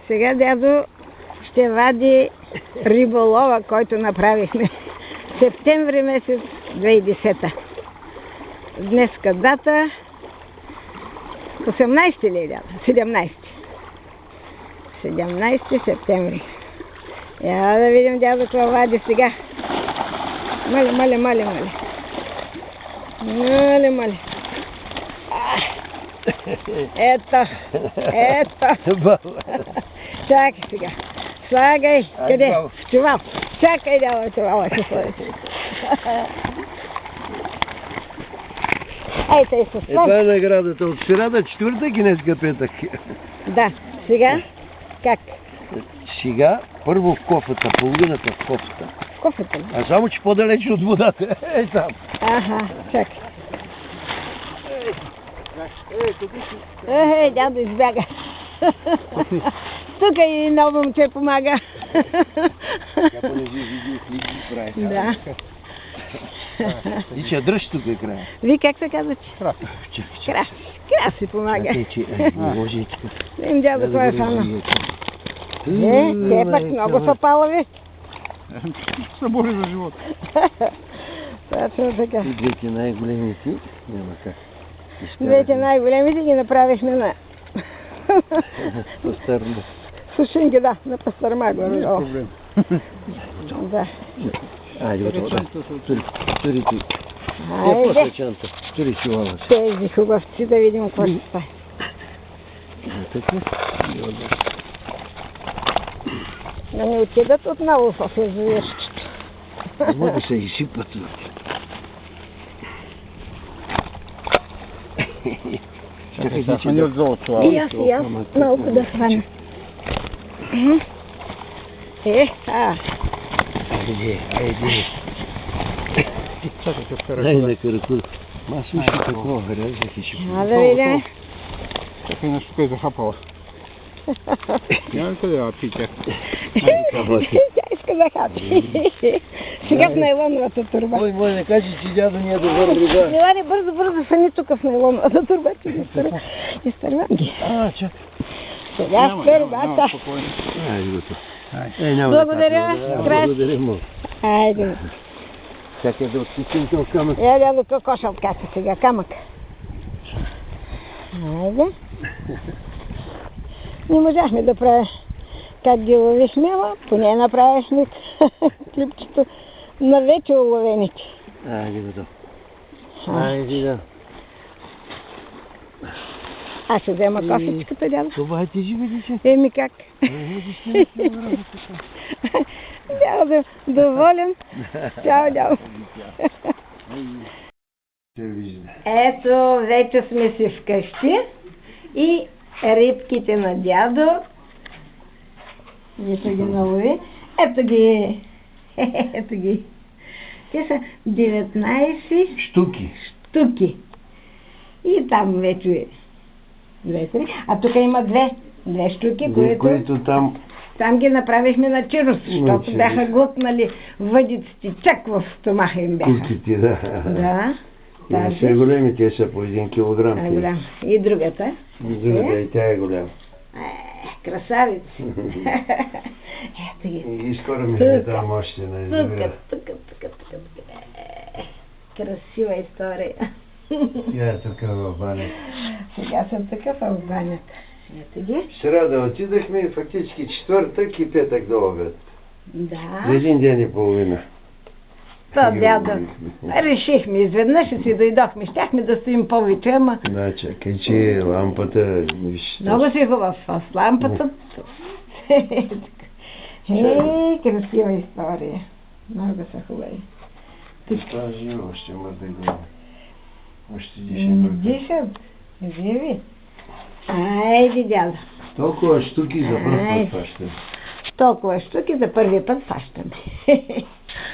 Сега дядо ще вади риболова, който направихме септември месец 2010. Днеска дата 18 ли е дядо? 17. 17 септември. Я да видим дядо какво вади сега. Мале. Ето. Чакай сега. Слагай. Къде? В чувал. Чакай, дядо, чувала ще сложи. Ей, тъй се сложи. Това е наградата от сряда, четвъртък и днеска петък. Да. Сега? Как? Сега първо в кофата, половината в кофата. Кофата ли? А само, че по-далече от водата. Ей там. Аха, чакай. Дядо избяга. Тук и ново момче помага. Да. И че дръж тук е края. Ви как се казва? Краси. Краси помага. Може Им дядо, това е фана. Те пък много са палави. Събори за живота. Точно така. И двете най-големите няма как. Двете най-големите ги направихме на... Пастърма. Сушинки, да, на пастърма горе. Няма проблем. Да. Айде, готово. Тури ти. Айде. Тури си лава. Тези хубавци да видим какво ще стане. Така. Да не отидат отново в язовирчето. Може да се изсипат. Чакай, да хвани от золото. И аз малко да хвана. Айде. Чакай, че вкара. Дай на каракур. Ма слушай какво грязах и ще Да видим. Чакай, нещо тук е захапала. Няма къде да пите. Тя иска да хапи. Сега в найлоновата турба. Ой, може да кажеш, че дядо не е добър рибар. Милане, бързо фани тук в найлоновата турба. Изтървам ги. Чакай. Сега в турбата. Айде, готово. Благодаря. Благодаря му. Айде. Чакай да отпустим този камък. Дядо, коша откаца сега, камък. Айде. Не можахме да правим как ги ловихме, ама поне направихме клипчето на вече уловените. Айде, готово. Айде, да. Аз ще взема кофичката, дядо. Това е ти живи, Еми как? Дядо, доволен. Чао, дядо. Ето, вече сме си вкъщи и рибките на дядо. Виж ги налови. Ето ги. Те са 19 штуки. И там вече а тук има две штуки, които там ги направихме на чирос, защото бяха глътнали въдиците, чак в стомаха им бяха. Курките, да. Да. Те са големи, те са по 1 килограм. Голям. И другата? И тя е голяма. Красавици. Ето ги. И скоро ми ще дам още на изобря. Тук. Красива история. Я е тук в банята. Сега съм такъв в банята. Ето ги. Сряда отидахме, фактически четвъртък и петък до обед. Да. За 1 ден и половина. Това, дядо, решихме изведнъж и си дойдохме. Щяхме да стоим повече, ама... Да, чакай, че лампата... Много си хубав с лампата. Красива история. Много са хубави. Това живо, още може да го... Още дишат. Живи. Айде, дядо. Толкова штуки за първи път фащаме. Толкова штуки за първи път фащаме.